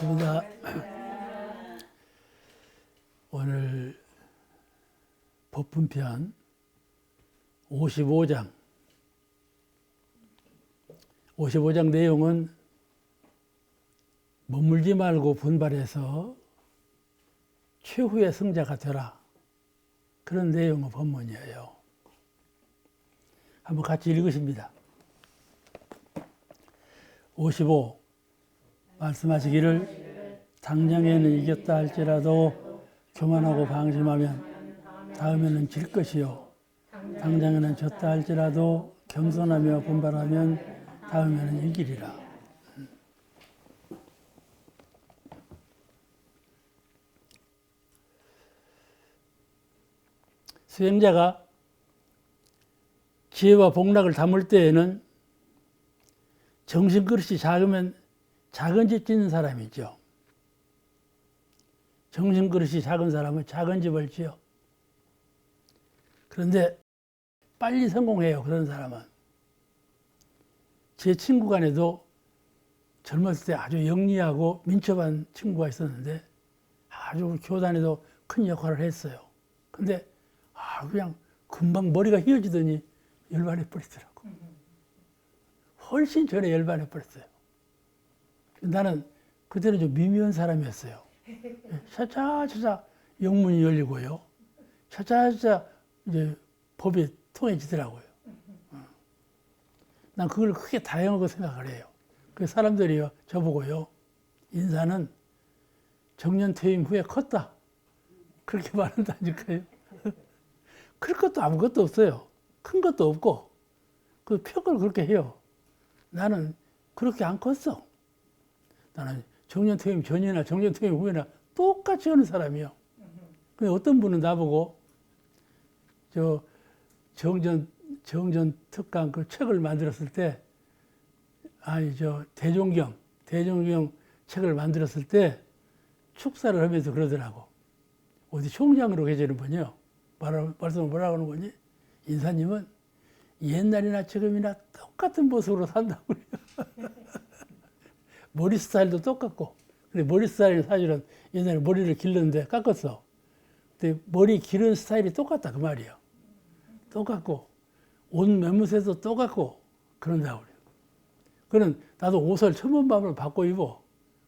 반갑습니다. 오늘 법문편 55장 내용은 머물지 말고 분발해서 최후의 승자가 되라, 그런 내용의 법문이에요. 한번 같이 읽으십니다. 55. 말씀하시기를 당장에는 이겼다 할지라도 교만하고 방심하면 다음에는 질 것이요, 당장에는 졌다 할지라도 겸손하며 분발하면 다음에는 이기리라. 수행자가 지혜와 복락을 담을 때에는 정신그릇이 작으면 작은 집 짓는 사람이죠. 정신그릇이 작은 사람은 작은 집을 지어. 그런데 빨리 성공해요, 그런 사람은. 제 친구 간에도 젊었을 때 아주 영리하고 민첩한 친구가 있었는데 아주 교단에도 큰 역할을 했어요. 근데 그냥 금방 머리가 휘어지더니 열반해 버리더라고. 훨씬 전에 열반해 버렸어요. 나는 그때는 좀 미묘한 사람이었어요. 차차차차 영문이 열리고요. 차차차차 이제 법이 통해지더라고요. 난 그걸 크게 다양하고 생각을 해요. 그 사람들이요, 저보고요, 인사는 정년 퇴임 후에 컸다, 그렇게 말한다니까요. 클 것도 아무것도 없어요. 큰 것도 없고, 그 평을 그렇게 해요. 나는 그렇게 안 컸어. 나는 정년 퇴임 전이나 정년 퇴임 후에나 똑같이 하는 사람이요. 근데 어떤 분은 나보고 저 정전 특강 그 책을 만들었을 때, 대종경 책을 만들었을 때 축사를 하면서 그러더라고. 어디 총장으로 계시는 분이요. 말씀을 뭐라고 하는 거니? 인사님은 옛날이나 지금이나 똑같은 모습으로 산다고 그래요. 머리 스타일도 똑같고. 근데 머리 스타일은 사실은 옛날에 머리를 길렀는데 깎았어. 근데 머리 기른 스타일이 똑같다, 그 말이에요. 똑같고, 옷 매무새도 똑같고, 그런다고 그래요. 그는 나도 옷을 천번밤을 바꿔 입어.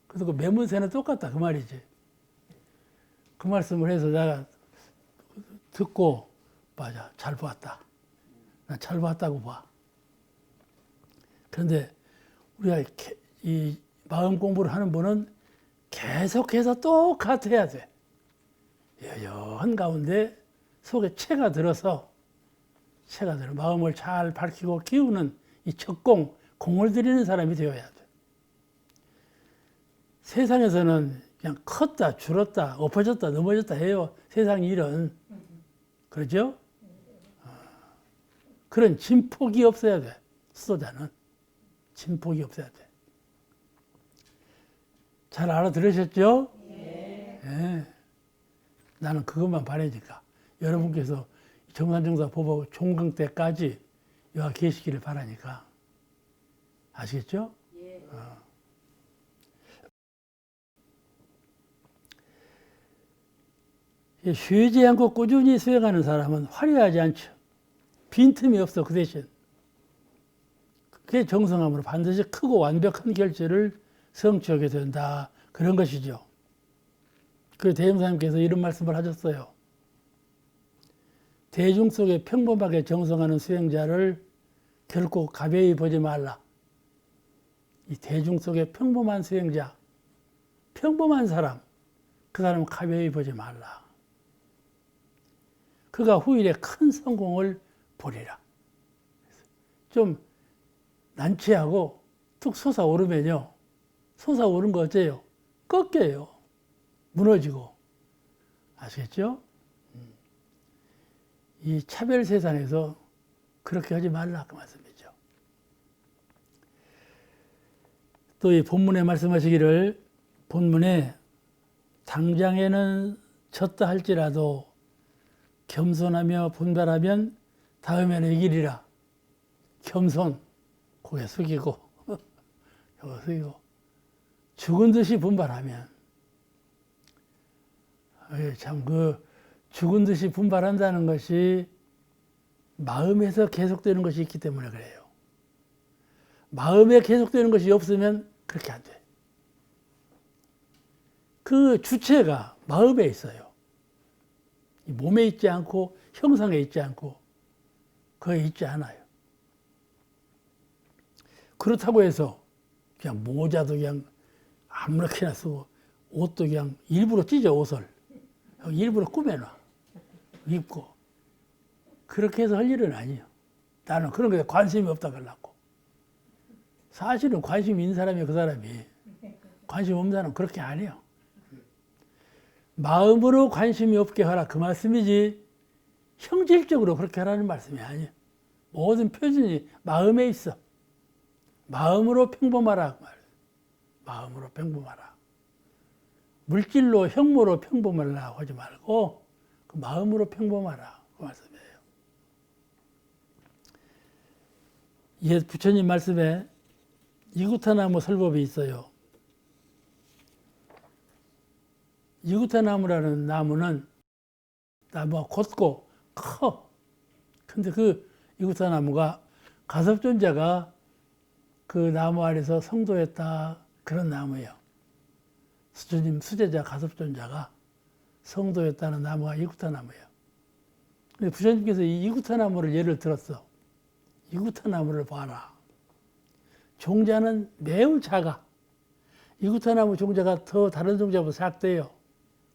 그래서 그 매무새는 똑같다, 그 말이지. 그 말씀을 해서 내가 듣고, 맞아, 잘 봤다. 난 잘 봤다고 봐. 그런데 우리가 이 마음 공부를 하는 분은 계속해서 똑같아야 돼. 여여한 가운데 속에 체가 들어서 마음을 잘 밝히고 키우는 이 적공, 공을 들이는 사람이 되어야 돼. 세상에서는 그냥 컸다, 줄었다, 엎어졌다, 넘어졌다 해요. 세상 일은. 그렇죠? 그런 진폭이 없어야 돼. 수도자는. 진폭이 없어야 돼. 잘 알아들으셨죠? 네. 나는 그것만 바라니까. 여러분께서 정산정사 보고 종강 때까지 여기 계시기를 바라니까. 아시겠죠? 예. 쉬지 않고 꾸준히 수행하는 사람은 화려하지 않죠. 빈틈이 없어, 그 대신. 그게 정성함으로 반드시 크고 완벽한 결실을 성취하게 된다, 그런 것이죠. 그 대형사님께서 이런 말씀을 하셨어요. 대중 속에 평범하게 정성하는 수행자를 결코 가벼이 보지 말라. 이 대중 속에 평범한 수행자, 평범한 사람, 그 사람은 가벼이 보지 말라. 그가 후일에 큰 성공을 보리라. 좀 난치하고 툭 솟아오르면요, 솟아오른 거 어째요? 꺾여요. 무너지고. 아시겠죠? 이 차별 세상에서 그렇게 하지 말라, 그 말씀이죠. 또 이 본문에 말씀하시기를, 본문에 당장에는 졌다 할지라도 겸손하며 분발하면 다음에는 이기리라. 겸손, 고개 숙이고, 고개 숙이고. 죽은 듯이 분발하면, 참, 죽은 듯이 분발한다는 것이 마음에서 계속되는 것이 있기 때문에 그래요. 마음에 계속되는 것이 없으면 그렇게 안 돼. 그 주체가 마음에 있어요. 몸에 있지 않고 형상에 있지 않고 거기에 있지 않아요. 그렇다고 해서 그냥 모자도 그냥 아무렇게나 쓰고 옷도 그냥 일부러 찢어 옷을 일부러 꾸며놔 입고 그렇게 해서 할 일은 아니에요. 나는 그런 거에 관심이 없다 그러려고. 사실은 관심이 있는 사람이 그 사람이 관심 없는 사람은 그렇게 안 해요. 마음으로 관심이 없게 하라 그 말씀이지 형질적으로 그렇게 하라는 말씀이 아니에요. 모든 표준이 마음에 있어. 마음으로 평범하라 그 말이에요. 마음으로 평범하라. 물질로 형모로 평범하려고 하지 말고 그 마음으로 평범하라 그 말씀이에요. 예, 부처님 말씀에 이구타나무 설법이 있어요. 이구타나무라는 나무는 나무가 곧고 커. 근데 그 이구타나무가 가섭존자가 그 나무 아래서 성도했다 그런 나무예요. 수주님 수제자 가섭존자가 성도했다는 나무가 이구타나무예요. 근데 부처님께서 이 이구타나무를 예를 들었어. 이구타나무를 봐라. 종자는 매우 작아. 이구타나무 종자가 더 다른 종자보다 작대요.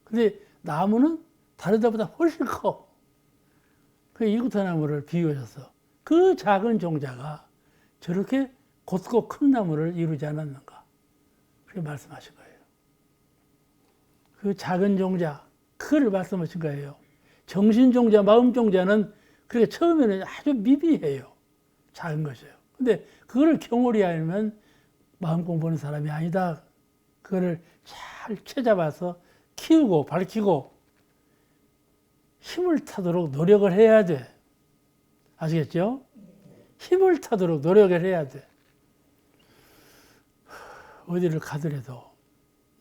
근데 나무는 다른 데보다 훨씬 커. 그 이구타나무를 비유하셔서 그 작은 종자가 저렇게 곧고 큰 나무를 이루지 않았는가. 그렇게 말씀하신 거예요. 그 작은 종자, 그걸 말씀하신 거예요. 정신 종자, 마음 종자는 그렇게 처음에는 아주 미비해요. 작은 것이에요. 근데 그거를 경홀히 알면 마음 공부하는 사람이 아니다. 그거를 잘 채잡아서 키우고 밝히고 힘을 타도록 노력을 해야 돼. 아시겠죠? 힘을 타도록 노력을 해야 돼. 어디를 가더라도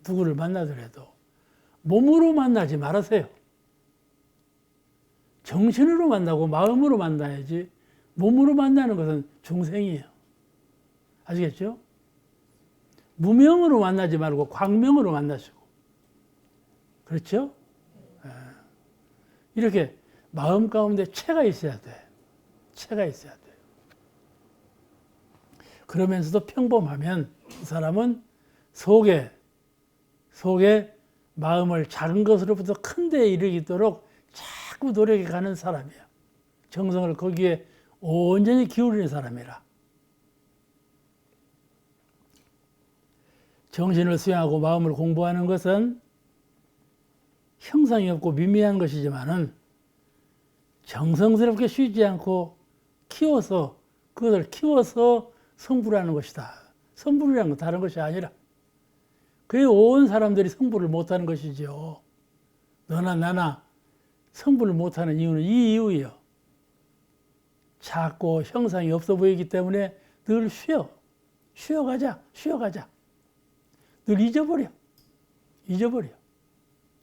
누구를 만나더라도 몸으로 만나지 말으세요. 정신으로 만나고 마음으로 만나야지 몸으로 만나는 것은 중생이에요. 아시겠죠? 무명으로 만나지 말고 광명으로 만나시고. 그렇죠? 이렇게 마음 가운데 체가 있어야 돼. 체가 있어야 돼. 그러면서도 평범하면 그 사람은 속에 마음을 작은 것으로부터 큰 데에 이르도록 자꾸 노력해 가는 사람이야. 정성을 거기에 온전히 기울이는 사람이라. 정신을 수양하고 마음을 공부하는 것은 형상이 없고 미미한 것이지만은 정성스럽게 쉬지 않고 키워서 그것을 키워서 성불을 하는 것이다. 성불이라는 건 다른 것이 아니라 그게 온 사람들이 성불을 못하는 것이죠. 너나 나나 성불을 못하는 이유는 이 이유예요. 작고 형상이 없어 보이기 때문에 늘 쉬어가자. 늘 잊어버려.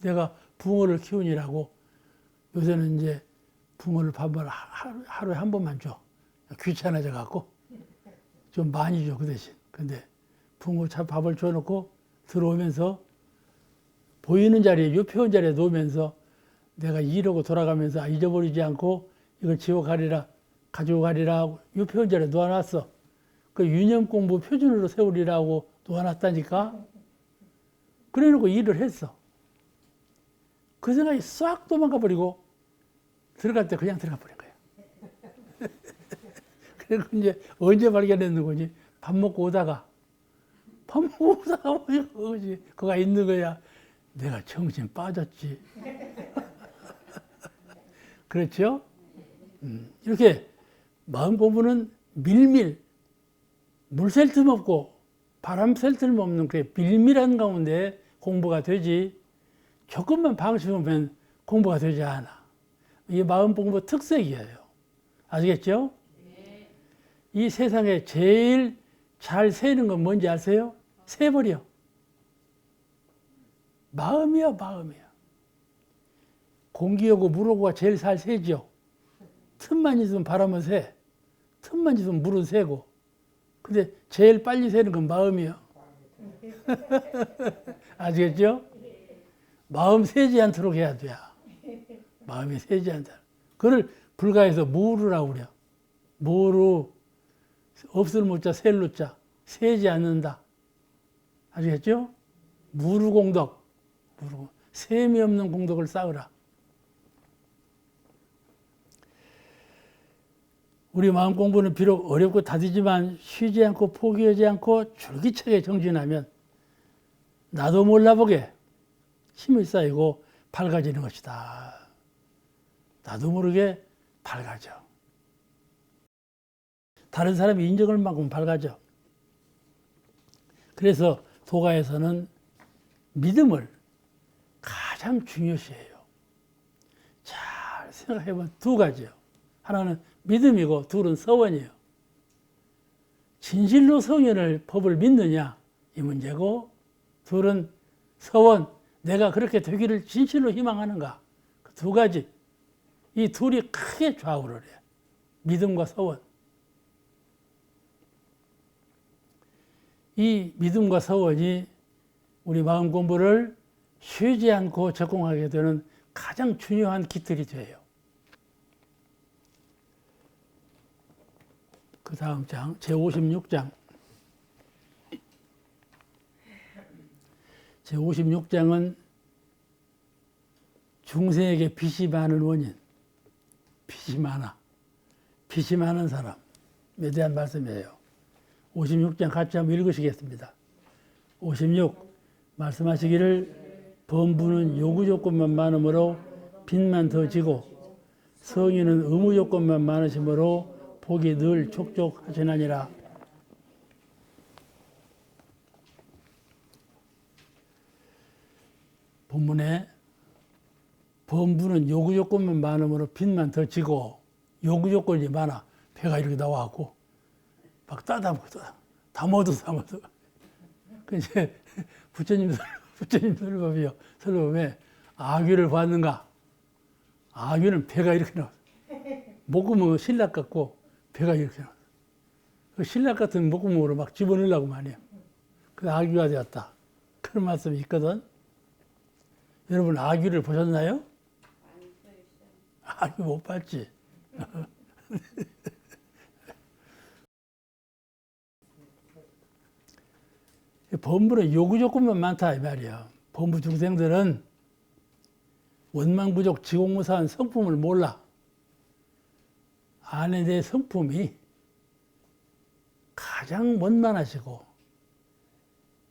내가 붕어를 키우느라고 요새는 이제 붕어를 밥을 하루에 한 번만 줘. 귀찮아져 갖고 좀 많이 줘 그 대신. 근데 붕어 밥을 줘놓고 들어오면서 보이는 자리에 유표한 자리에 놓으면서 내가 이러고 돌아가면서 잊어버리지 않고 이걸 가지고 가리라 유표한 자리에 놓아놨어. 그 유념 공부 표준으로 세우리라고 놓아놨다니까. 그래놓고 일을 했어. 그 생각이 싹 도망가 버리고 들어갈 때 그냥 들어가 버린 거야. 그리고 이제 언제 발견했는 거지? 밥 먹고 오다가 그가 있는 거야. 내가 정신 빠졌지. 그렇죠? 이렇게 마음 공부는 밀밀, 물 셀 틈 없고 바람 셀 틈 없는 그 밀밀한 가운데 공부가 되지. 조금만 방심하면 공부가 되지 않아. 이게 마음 공부 특색이에요. 아시겠죠? 네. 이 세상에 제일 잘 세는 건 뭔지 아세요? 세버려. 마음이야, 마음이야. 공기하고 물하고가 제일 잘 새죠. 틈만 있으면 바람은 새. 틈만 있으면 물은 새고. 근데 제일 빨리 새는 건 마음이요. 아시겠죠? 마음 새지 않도록 해야 돼. 마음이 새지 않다. 그걸 불가에서 모루라고 그래요. 모루, 없을 못자, 셀루자, 새지 않는다. 아시겠죠? 무루공덕, 셈이 없는 공덕을 쌓으라. 우리 마음 공부는 비록 어렵고 다르지만 쉬지 않고 포기하지 않고 줄기차게 정진하면 나도 몰라보게 힘이 쌓이고 밝아지는 것이다. 나도 모르게 밝아져. 다른 사람이 인정할 만큼 밝아져. 그래서 도가에서는 믿음을 가장 중요시해요. 잘 생각해보면 두 가지요. 하나는 믿음이고 둘은 서원이에요. 진실로 성현을 법을 믿느냐 이 문제고, 둘은 서원, 내가 그렇게 되기를 진실로 희망하는가. 그 두 가지, 이 둘이 크게 좌우를 해요. 믿음과 서원. 이 믿음과 서원이 우리 마음 공부를 쉬지 않고 적용하게 되는 가장 중요한 기틀이 돼요. 그 다음 장, 제56장. 제56장은 중생에게 빚이 많은 원인, 빚이 많아. 빚이 많은 사람에 대한 말씀이에요. 56장 같이 한번 읽으시겠습니다. 56, 말씀하시기를 범부는 요구 조건만 많으므로 빚만 더 지고 성인은 의무 조건만 많으시므로 복이 늘 촉촉하시나니라. 본문에 범부는 요구 조건만 많으므로 빚만 더 지고, 요구 조건이 많아. 배가 이렇게 나와갖고 막 담아도. 그 이제 부처님 설법에 아귀를 봤는가? 아귀는 배가 이렇게 나와. 목구멍은 신락 같고 배가 이렇게 나와. 그 신락 같은 목구멍으로 막 집어넣으려고 말이에요. 그 아귀가 되었다. 그런 말씀이 있거든. 여러분 아귀를 보셨나요? 아귀 못 봤지. 범부는 요구 조건만 많다 이 말이야. 범부 중생들은 원망부족 지공무사한 성품을 몰라. 안에 내 성품이 가장 원만하시고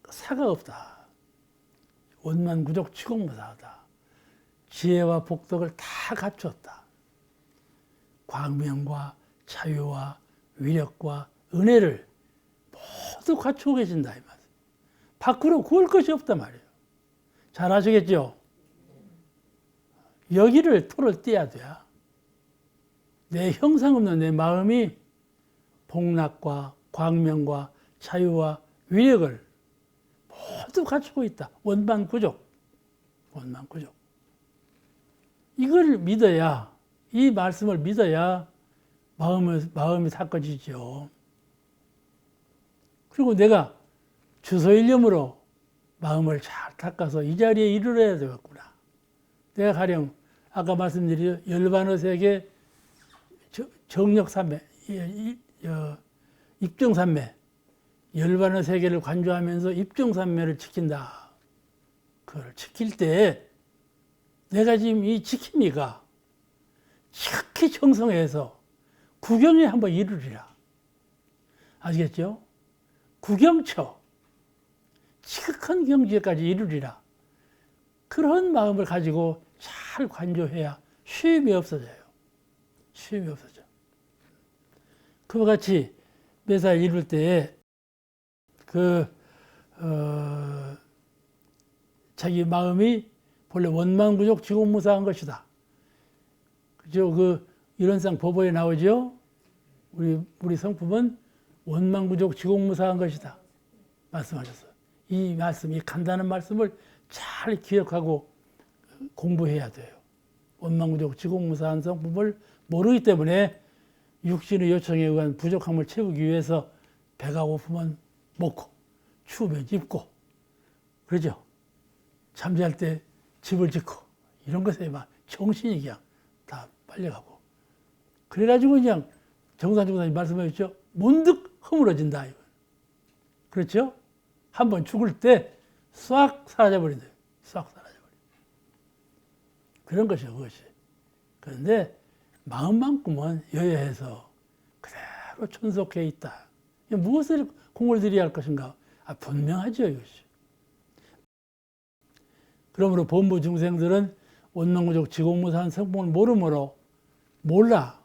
사가 없다. 원만부족 지공무사하다. 지혜와 복덕을 다 갖추었다. 광명과 자유와 위력과 은혜를 모두 갖추고 계신다 이 말. 밖으로 구할 것이 없단 말이에요. 잘 아시겠죠? 여기를 토를 떼야 돼. 내 형상 없는 내 마음이 복락과 광명과 자유와 위력을 모두 갖추고 있다. 원만구족. 원만구족. 이걸 믿어야, 이 말씀을 믿어야 마음이 닦아지죠. 그리고 내가 주소일념으로 마음을 잘 닦아서 이 자리에 이르러야 되겠구나. 내가 가령 아까 말씀드린 열반의 세계 정력삼매, 입정삼매, 열반의 세계를 관조하면서 입정삼매를 지킨다. 그걸 지킬 때 내가 지금 이 지킴이가 착히 정성해서 구경에 한번 이르리라. 아시겠죠? 구경처. 지극한 경지에까지 이르리라. 그런 마음을 가지고 잘 관조해야 쉼이 없어져요. 쉼이 없어져. 그와 같이 매사에 이룰 때에 자기 마음이 본래 원망부족 지공무사한 것이다. 그죠? 이런상 법어에 나오죠? 우리 성품은 원망부족 지공무사한 것이다. 말씀하셨어요. 이 말씀, 이 간단한 말씀을 잘 기억하고 공부해야 돼요. 원망부족 지공무사한 성품을 모르기 때문에 육신의 요청에 의한 부족함을 채우기 위해서 배가 고프면 먹고 추우면 입고 그러죠. 잠잘 때 집을 짓고 이런 것에 막 정신이 그냥 다 빨려가고 그래가지고 그냥 정산정사님 말씀하셨죠. 문득 허물어진다. 그렇죠? 한번 죽을 때 싹 사라져버린다. 싹 사라져버린다. 그런 것이요, 그것이. 그런데 마음만큼은 여여해서 그대로 천속해 있다. 무엇을 공을 들여야 할 것인가? 분명하죠, 이것이. 그러므로 범부 중생들은 원망부족 지공무사한 성품을 모르므로 몰라서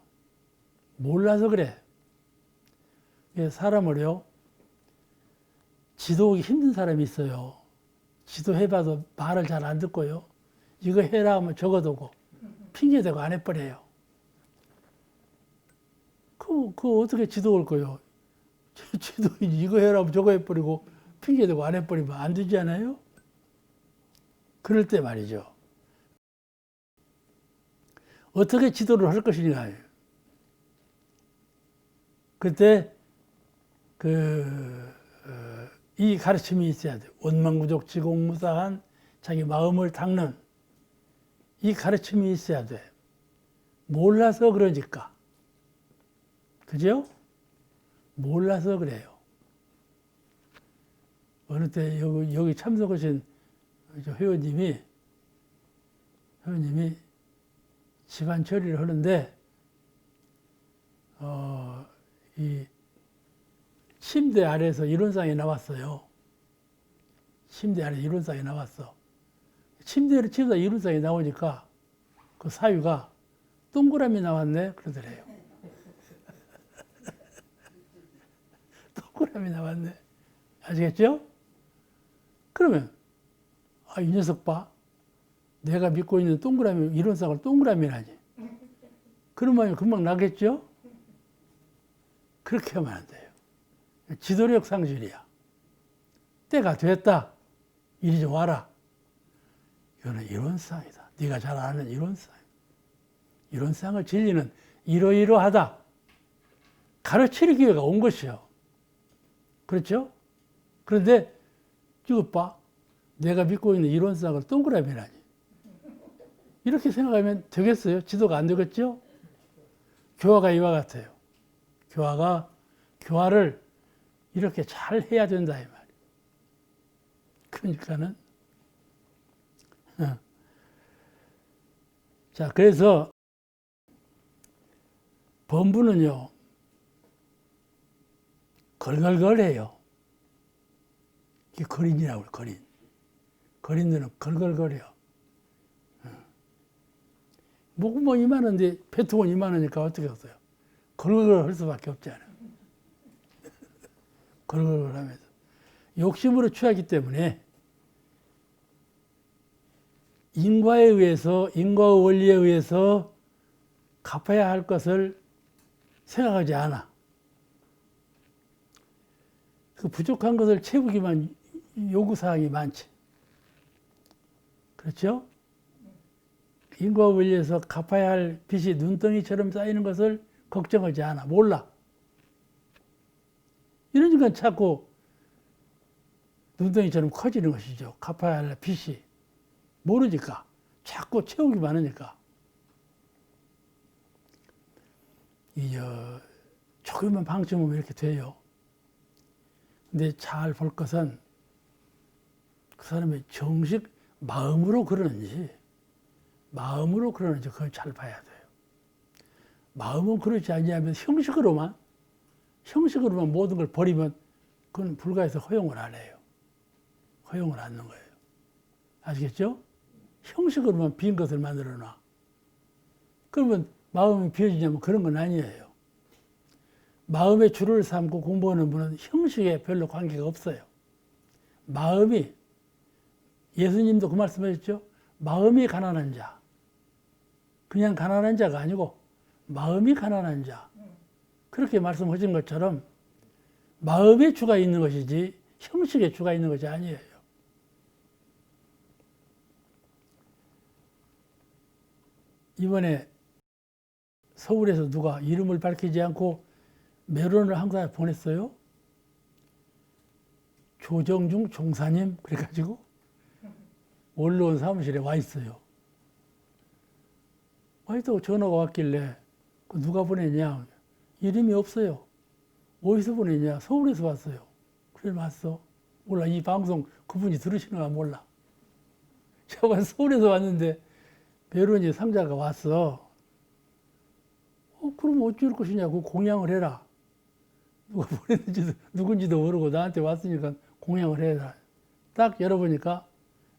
그래. 사람을요, 지도하기 힘든 사람이 있어요. 지도해봐도 말을 잘 안 듣고요. 이거 해라 하면 적어두고 핑계대고 안 해버려요. 그거 어떻게 지도할 거요? 지도 이거 해라 하면 저거 해버리고 핑계대고 안 해버리면 안 되지 않아요? 그럴 때 말이죠. 어떻게 지도를 할 것인가. 그때 이 가르침이 있어야 돼요. 원망부족 지공무사한 자기 마음을 닦는 이 가르침이 있어야 돼. 몰라서 그러니까. 그죠? 몰라서 그래요. 어느 때 여기 참석하신 회원님이 집안 처리를 하는데 이 침대 아래에서 이론상이 나왔어요. 침대 아래 이론상이 나왔어. 침대를 치우다 이론상이 나오니까 그 사유가 동그라미 나왔네 그러더래요. 동그라미 나왔네. 아시겠죠? 그러면 이 녀석 봐. 내가 믿고 있는 동그라미 이론상을 동그라미라니. 그러면 금방 나겠죠? 그렇게 하면 안 돼요. 지도력 상실이야. 때가 됐다. 이리 좀 와라. 이거는 이론상이다. 네가 잘 아는 이론상. 이론상을 진리는 이러이러하다. 가르칠 기회가 온 것이요. 그렇죠? 그런데 이것 봐. 내가 믿고 있는 이론상을 동그라미라니. 이렇게 생각하면 되겠어요? 지도가 안 되겠죠? 교화가 이와 같아요. 교화를 이렇게 잘 해야 된다 이 말이에요. 그러니까는 자 그래서 범부는요 걸걸걸해요. 이게 거린이라고 해요. 거린. 거린들은 걸걸거려. 뭐 이만한데 배통은 이만하니까 어떻게 했어요? 걸걸걸 할 수밖에 없잖아요. 걸걸걸 하면서. 욕심으로 취하기 때문에 인과의 원리에 의해서 갚아야 할 것을 생각하지 않아. 그 부족한 것을 채우기만 요구사항이 많지. 그렇죠? 인과의 원리에서 갚아야 할 빚이 눈덩이처럼 쌓이는 것을 걱정하지 않아. 몰라. 이러니까 자꾸 눈덩이처럼 커지는 것이죠. 갚아야 할 빚이. 모르니까. 자꾸 채우기만 하니까. 조금만 방치하면 이렇게 돼요. 근데 잘 볼 것은 그 사람의 정식 마음으로 그러는지 그걸 잘 봐야 돼요. 마음은 그렇지 않냐면 형식으로만 모든 걸 버리면 그건 불가해서 허용을 안 해요. 허용을 안 하는 거예요. 아시겠죠? 형식으로만 빈 것을 만들어 놔. 그러면 마음이 비어지냐면 그런 건 아니에요. 마음의 주를 삼고 공부하는 분은 형식에 별로 관계가 없어요. 마음이, 예수님도 그 말씀하셨죠? 마음이 가난한 자. 그냥 가난한 자가 아니고 마음이 가난한 자. 그렇게 말씀하신 것처럼 마음의 주가 있는 것이지 형식의 주가 있는 것이 아니에요. 이번에 서울에서 누가 이름을 밝히지 않고 메론을 항상 보냈어요. 조정중 종사님 그래가지고 원로원 사무실에 와 있어요. 또 전화가 왔길래 누가 보냈냐? 이름이 없어요. 어디서 보냈냐? 서울에서 왔어요. 그래 왔어. 몰라 이 방송 그분이 들으시는가 몰라. 제가 서울에서 왔는데 메론이 상자가 왔어. 그럼 어쩔 것이냐고 공양을 해라. 누가 보냈는지도 누군지도 모르고 나한테 왔으니까 공양을 해라. 딱 열어보니까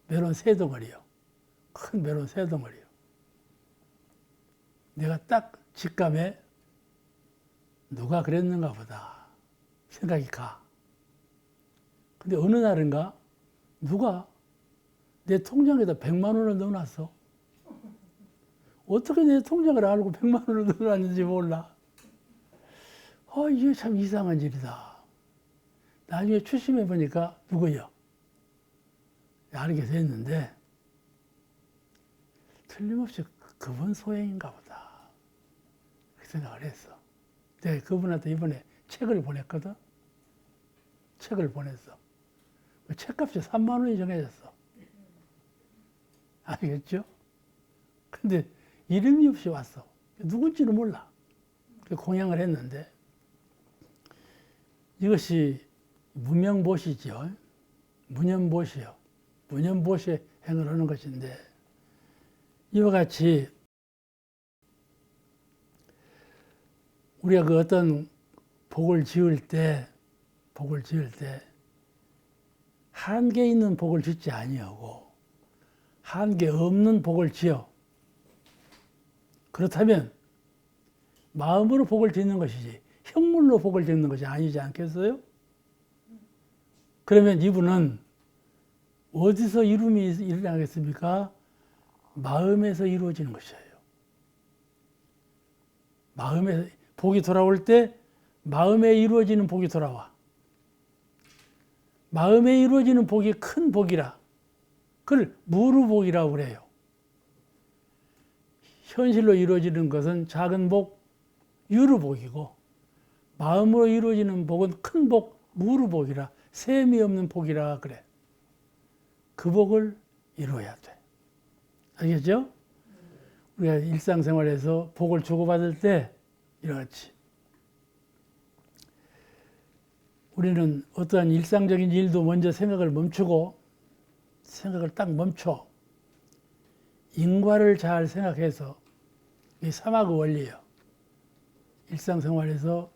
메론 3덩어리요. 큰 메론 3덩어리요. 내가 딱 직감에 누가 그랬는가 보다 생각이 가. 근데 어느 날인가 누가 내 통장에다 100만 원을 넣어놨어. 어떻게 내 통장을 알고 100만 원을 넣어놨는지 몰라. 이게 참 이상한 일이다. 나중에 추심해 보니까 누구요? 알게 됐는데 틀림없이 그분 소행인가 보다. 그렇게 생각을 했어. 내가 그분한테 이번에 책을 보냈거든. 책을 보냈어. 그 책값이 3만 원이 정해졌어. 알겠죠? 근데 이름이 없이 왔어. 누군지는 몰라. 공양을 했는데 이것이 무명보시죠. 무념보시요. 무념보시에 행을 하는 것인데 이와 같이 우리가 그 어떤 복을 지을 때 한계 있는 복을 짓지 아니하고 한계 없는 복을 지어. 그렇다면 마음으로 복을 짓는 것이지 형물로 복을 짓는 것이 아니지 않겠어요? 그러면 이분은 어디서 이룸이 일어나겠습니까? 마음에서 이루어지는 것이에요. 마음에 복이 돌아올 때 마음에 이루어지는 복이 돌아와. 마음에 이루어지는 복이 큰 복이라. 그걸 무루복이라고 그래요. 현실로 이루어지는 것은 작은 복, 유루복이고 마음으로 이루어지는 복은 큰 복, 무루복이라 셈이 없는 복이라 그래. 그 복을 이루어야 돼. 알겠죠? 우리가 일상생활에서 복을 주고받을 때 이렇지. 우리는 어떠한 일상적인 일도 먼저 생각을 딱 멈춰 인과를 잘 생각해서 이 사막의 원리예요. 일상생활에서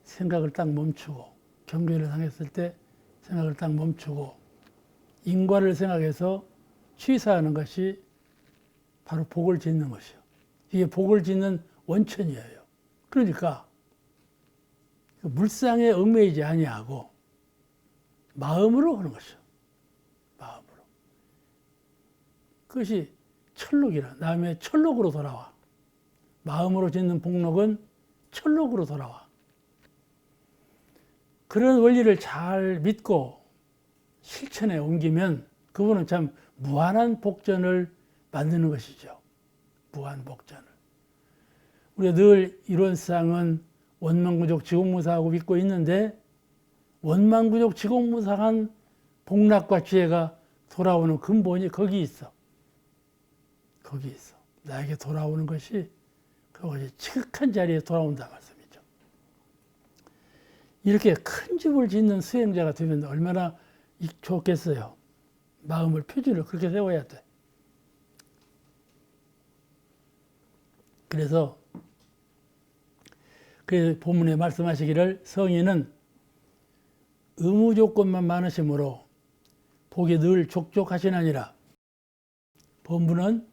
생각을 딱 멈추고 경계를 당했을 때 생각을 딱 멈추고 인과를 생각해서 취사하는 것이 바로 복을 짓는 것이요. 이게 복을 짓는 원천이에요. 그러니까 물상에 얽매이지 아니하고 마음으로 하는 것이요. 마음으로. 그것이 철록이라. 다음에 철록으로 돌아와. 마음으로 짓는 복록은 철록으로 돌아와. 그런 원리를 잘 믿고 실천에 옮기면 그분은 참 무한한 복전을 만드는 것이죠. 무한 복전을. 우리가 늘 이론상은 원만구족 지공무사하고 믿고 있는데 원만구족 지공무사한 복락과 지혜가 돌아오는 근본이 거기 있어. 거기 있어. 나에게 돌아오는 것이 그것이 지극한 자리에 돌아온다 말씀이죠. 이렇게 큰 집을 짓는 수행자가 되면 얼마나 좋겠어요. 마음을 표준을 그렇게 세워야 돼. 그래서 본문에 말씀하시기를 성인은 의무 조건만 많으시므로 복이 늘 족족하시나니라. 본문은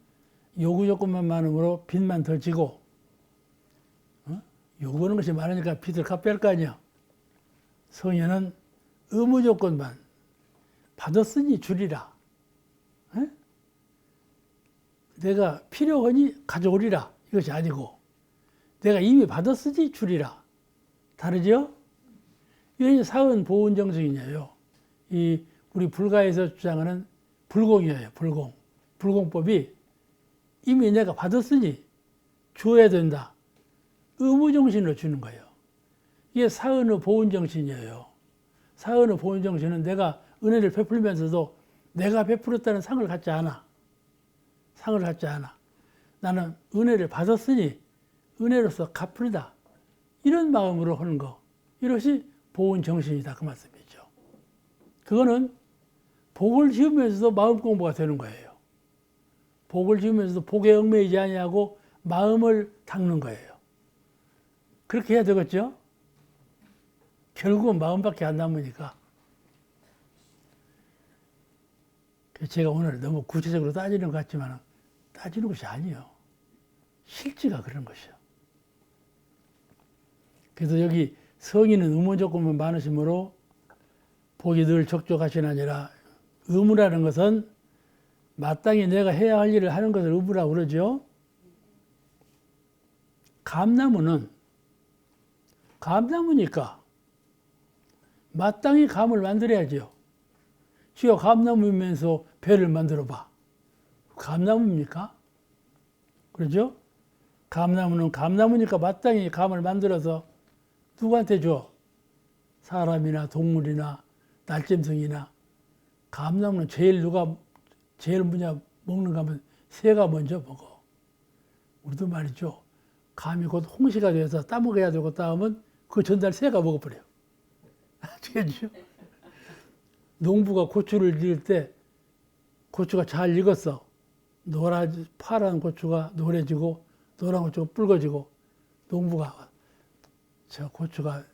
요구 조건만 많으므로 빚만 더 지고 요구하는 것이 많으니까 빚을 갚을 거 아니야. 성인은 의무 조건만 받았으니 주리라. 에? 내가 필요하니 가져오리라. 이것이 아니고 내가 이미 받았으니 주리라. 다르죠? 이게 사은 보은 정성이에요. 우리 불가에서 주장하는 불공이에요. 불공. 불공법이 이미 내가 받았으니 줘야 된다. 의무정신으로 주는 거예요. 이게 사은의 보훈정신이에요. 사은의 보훈정신은 내가 은혜를 베풀면서도 내가 베풀었다는 상을 갖지 않아. 상을 갖지 않아. 나는 은혜를 받았으니 은혜로서 갚으리다. 이런 마음으로 하는 거. 이것이 보훈정신이다. 그 말씀이죠. 그거는 복을 지으면서도 마음 공부가 되는 거예요. 복을 지으면서도 복에 얽매이지 아니하고 마음을 닦는 거예요. 그렇게 해야 되겠죠? 결국은 마음밖에 안 남으니까. 제가 오늘 너무 구체적으로 따지는 것 같지만 따지는 것이 아니에요. 실지가 그런 것이요. 그래서 여기 성인은 의무 조건만 많으시므로 복이 늘 족족하시나니라. 의무라는 것은 마땅히 내가 해야 할 일을 하는 것을 의무라고 그러죠. 감나무니까 마땅히 감을 만들어야죠. 지가 감나무이면서 배를 만들어 봐. 감나무입니까? 그러죠? 감나무는 감나무니까 마땅히 감을 만들어서 누구한테 줘? 사람이나 동물이나 날짐승이나. 감나무는 제일 먼저 먹는가 하면 새가 먼저 먹어. 우리도 말이죠. 감이 곧 홍시가 돼서 따먹어야 되고 따오면 그 전날 새가 먹어버려요. 아시겠죠? 농부가 고추를 지을 때 고추가 잘 익었어. 파란 고추가 노래지고 노란 고추가 붉어지고 농부가 저 고추가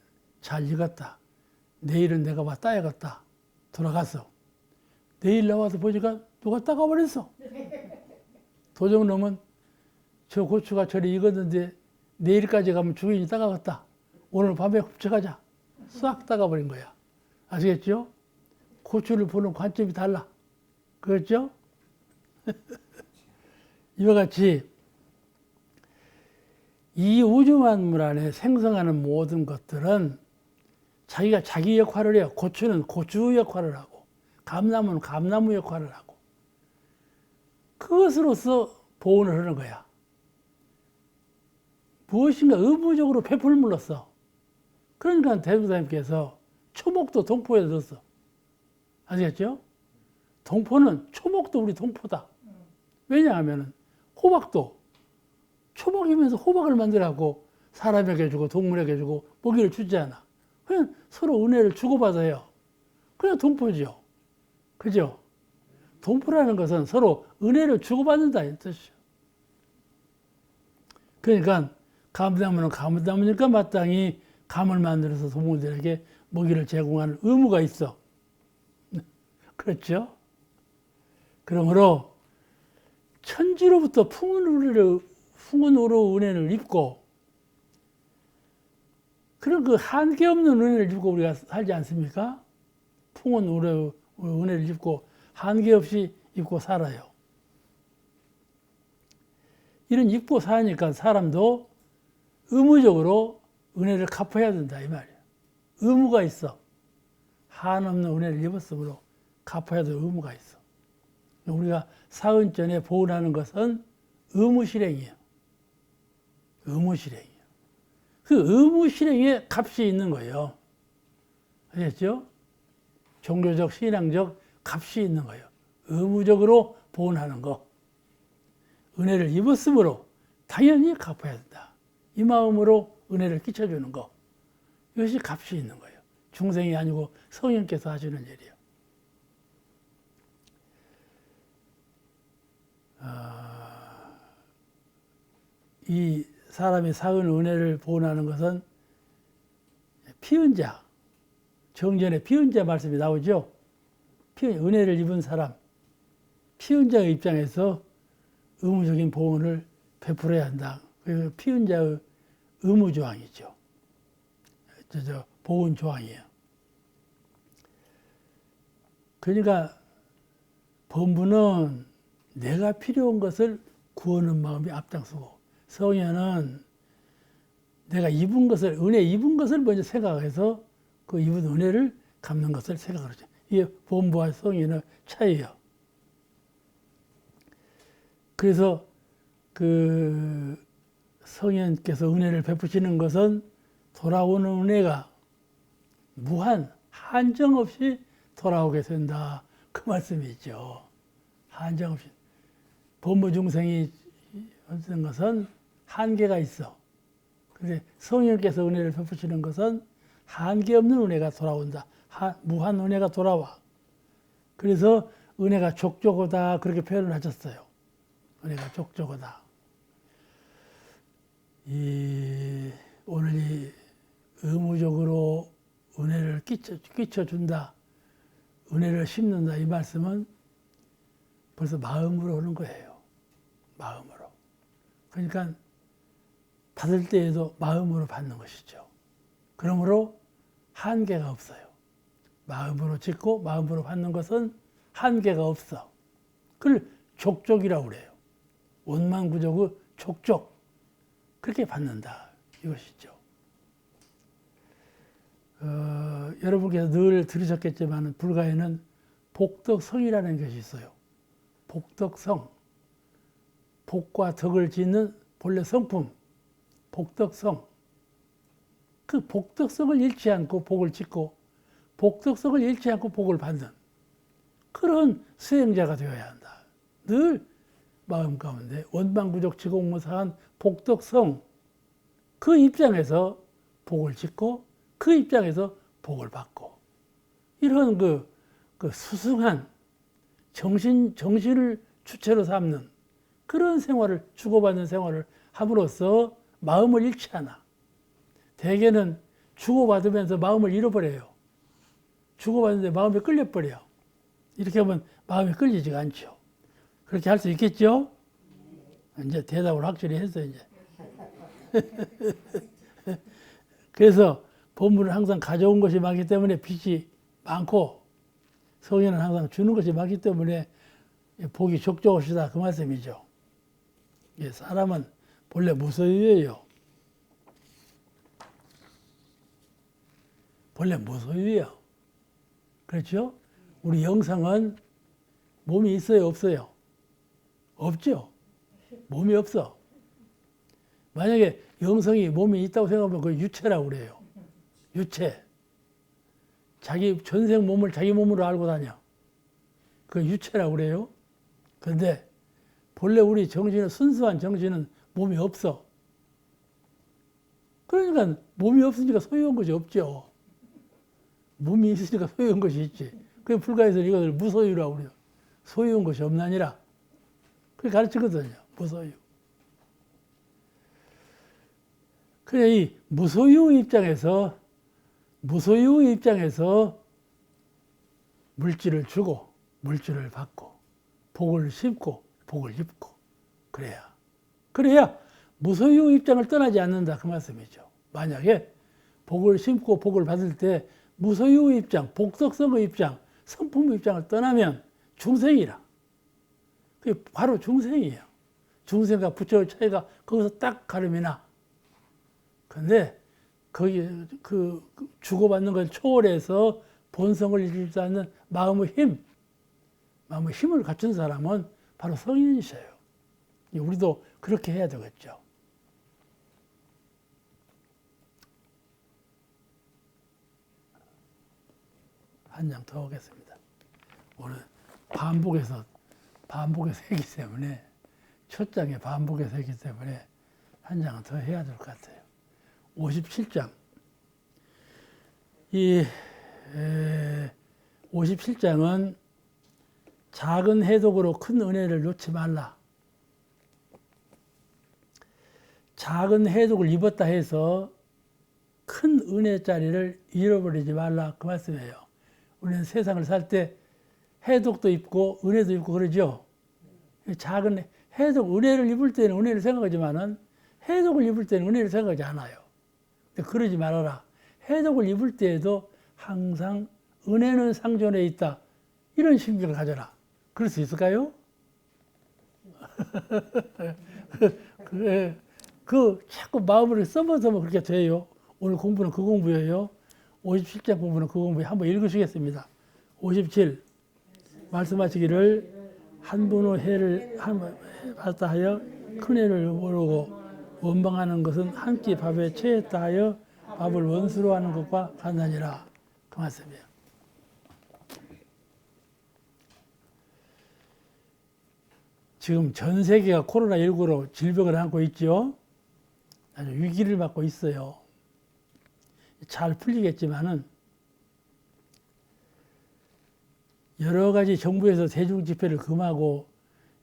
잘 익었다. 내일은 내가 와 따야겠다. 돌아갔어. 내일 나와서 보니까 누가 따가버렸어. 도적놈은 저 고추가 저리 익었는데 내일까지 가면 주인이 따가겠다. 오늘 밤에 훔쳐가자. 싹 따가버린 거야. 아시겠죠? 고추를 보는 관점이 달라. 그렇죠? 이와 같이 이 우주 만물 안에 생성하는 모든 것들은 자기가 자기 역할을 해요. 고추는 고추 역할을 하고 감나무는 감나무 역할을 하고 그것으로서 보온을 하는 거야. 무엇인가 의무적으로 베풀물로써. 그러니까 대부사님께서 초목도 동포에 넣었어. 아시겠죠? 동포는 초목도 우리 동포다. 왜냐하면 호박도 초목이면서 호박을 만들라고 사람에게 주고 동물에게 주고 먹이를 주지 않아. 그냥 서로 은혜를 주고받아요. 그냥 동포죠. 그죠? 동포라는 것은 서로 은혜를 주고받는다 이 뜻이죠. 그러니까 감나무는 감나무니까 마땅히 감을 만들어서 동물들에게 먹이를 제공하는 의무가 있어. 그렇죠? 그러므로 천지로부터 풍운으로 은혜를 입고 그런 그 한계 없는 은혜를 입고 우리가 살지 않습니까? 풍운으로 은혜를 입고 한계 없이 입고 살아요. 이런 입고 사니까 사람도 의무적으로 은혜를 갚아야 된다 이 말이에요. 의무가 있어. 한없는 은혜를 입었으므로 갚아야 될 의무가 있어. 우리가 사은전에 보훈하는 것은 의무실행이에요. 의무실행이에요. 그 의무실행에 값이 있는 거예요. 아셨죠? 종교적, 신앙적 값이 있는 거예요. 의무적으로 보훈하는 거. 은혜를 입었으므로 당연히 갚아야 된다. 이 마음으로 은혜를 끼쳐주는 거. 이것이 값이 있는 거예요. 중생이 아니고 성령께서 하시는 일이에요. 이 사람이 사은 은혜를 보훈하는 것은 피은자, 정전에 피은자 말씀이 나오죠. 은혜를 입은 사람, 피은자의 입장에서 의무적인 보훈을 베풀어야 한다. 그래서 피은자의 의무조항이죠. 보훈조항이에요. 그러니까 범부는 내가 필요한 것을 구하는 마음이 앞장서고 성현은 내가 입은 것을, 은혜 입은 것을 먼저 생각해서 그 입은 은혜를 갚는 것을 생각하죠. 이게 범부와 성현의 차이예요. 그래서 그 성현께서 은혜를 베푸시는 것은 돌아오는 은혜가 무한, 한정 없이 돌아오게 된다. 그 말씀이죠. 한정 없이. 법무중생이 하는 것은 한계가 있어. 근데 성령께서 은혜를 베푸시는 것은 한계 없는 은혜가 돌아온다. 무한 은혜가 돌아와. 그래서 은혜가 족저하다 그렇게 표현을 하셨어요. 은혜가 족저하다. 오늘 이 의무적으로 은혜를 끼쳐준다. 은혜를 심는다. 이 말씀은 벌써 마음으로 오는 거예요. 마음으로. 그러니까 받을 때에도 마음으로 받는 것이죠. 그러므로 한계가 없어요. 마음으로 짓고 마음으로 받는 것은 한계가 없어. 그걸 족족이라고 그래요. 원만구족의 족족. 그렇게 받는다. 이것이죠. 여러분께서 늘 들으셨겠지만 불가에는 복덕성이라는 것이 있어요. 복덕성. 복과 덕을 짓는 본래 성품. 복덕성. 그 복덕성을 잃지 않고 복을 짓고 복덕성을 잃지 않고 복을 받는 그런 수행자가 되어야 한다. 늘 마음 가운데 원망부족 지공무사한 복덕성 그 입장에서 복을 짓고 그 입장에서 복을 받고 이런 그 수승한 정신을 주체로 삼는 그런 생활을 주고받는 생활을 함으로써 마음을 잃지 않아. 대개는 주고받으면서 마음을 잃어버려요. 주고받는데 마음이 끌려버려. 이렇게 하면 마음이 끌리지가 않죠. 그렇게 할 수 있겠죠? 이제 대답을 확실히 했어요, 이제. 그래서 본문을 항상 가져온 것이 많기 때문에 빚이 많고 성현은 항상 주는 것이 많기 때문에 복이 족저하시다 그 말씀이죠. 사람은 본래 무소유예요. 본래 무소유예요. 그렇죠? 우리 영성은 몸이 있어요, 없어요? 없죠? 몸이 없어. 만약에 영성이 몸이 있다고 생각하면 그걸 유체라고 그래요. 유체. 자기 전생 몸을 자기 몸으로 알고 다녀. 그걸 유체라고 그래요. 그런데 본래 우리 정신은 순수한 정신은 몸이 없어. 그러니까 몸이 없으니까 소유한 것이 없죠. 몸이 있으니까 소유한 것이 있지. 그게 불가에서 이것을 무소유라고 그래요. 소유한 것이 없나니라. 그게 가르치거든요. 무소유. 그래, 이 무소유 입장에서 물질을 주고, 물질을 받고, 복을 심고, 복을 입고, 그래야 무소유 입장을 떠나지 않는다. 그 말씀이죠. 만약에 복을 심고, 복을 받을 때 무소유 입장, 복덕성의 입장, 성품의 입장을 떠나면 중생이라. 그게 바로 중생이에요. 중생과 부처의 차이가 거기서 딱 가름이 나. 근데 거기 주고받는 걸 초월해서 본성을 잃지 않는 마음의 힘을 갖춘 사람은 바로 성인이셔요. 우리도 그렇게 해야 되겠죠. 한 장 더 하겠습니다. 오늘 반복해서 했기 때문에 첫 장에 반복해서 했기 때문에 한 장은 더 해야 될 것 같아요. 57장. 이 57장은 작은 해독으로 큰 은혜를 놓지 말라. 작은 해독을 입었다 해서 큰 은혜짜리를 잃어버리지 말라. 그 말씀이에요. 우리는 세상을 살 때 해독도 입고 은혜도 입고 그러죠. 작은 해독, 은혜를 입을 때는 은혜를 생각하지만은 해독을 입을 때는 은혜를 생각하지 않아요. 근데 그러지 말아라. 해독을 입을 때에도 항상 은혜는 상존해 있다. 이런 심경을 가져라. 그럴 수 있을까요? 자꾸 마음을 써봐서 그렇게 돼요. 오늘 공부는 그 공부예요. 57장 공부는 그 공부에 한번 읽으시겠습니다. 57. 말씀하시기를 한 분의 해를 받았다 하여 큰애를 모르고 원망하는 것은 한 끼 밥에 체했다 하여 밥을 원수로 하는 것과 같나니라. 그 말씀이에요. 지금 전 세계가 코로나19로 질병을 안고 있죠. 아주 위기를 맞고 있어요. 잘 풀리겠지만은 여러 가지 정부에서 대중 집회를 금하고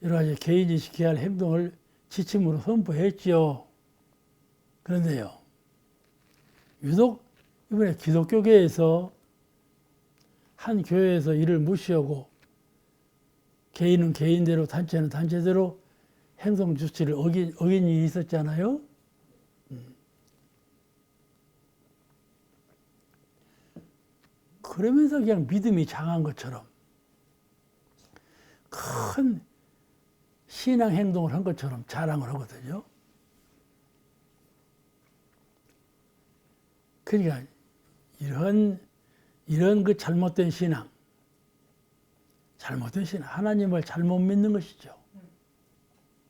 여러 가지 개인이 지켜야 할 행동을 지침으로 선포했지요. 그런데요, 유독 이번에 기독교계에서 한 교회에서 이를 무시하고 개인은 개인대로 단체는 단체대로 행동 조치를 어긴 일이 있었잖아요. 그러면서 그냥 믿음이 장한 것처럼 큰 신앙 행동을 한 것처럼 자랑을 하거든요. 그러니까 이런 그 잘못된 신앙, 하나님을 잘못 믿는 것이죠.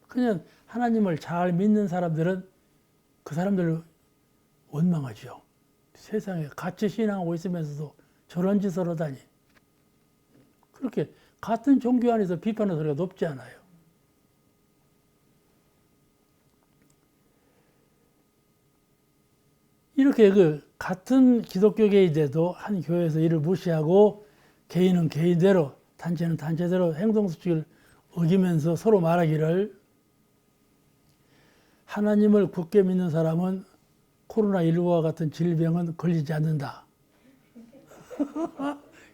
그냥 하나님을 잘 믿는 사람들은 그 사람들을 원망하죠. 세상에 같이 신앙하고 있으면서도 저런 짓을 하다니. 그렇게 같은 종교 안에서 비판의 소리가 높지 않아요. 이렇게 그 같은 기독교계인데도 한 교회에서 이를 무시하고 개인은 개인대로 단체는 단체대로 행동수칙을 어기면서 서로 말하기를 하나님을 굳게 믿는 사람은 코로나19와 같은 질병은 걸리지 않는다.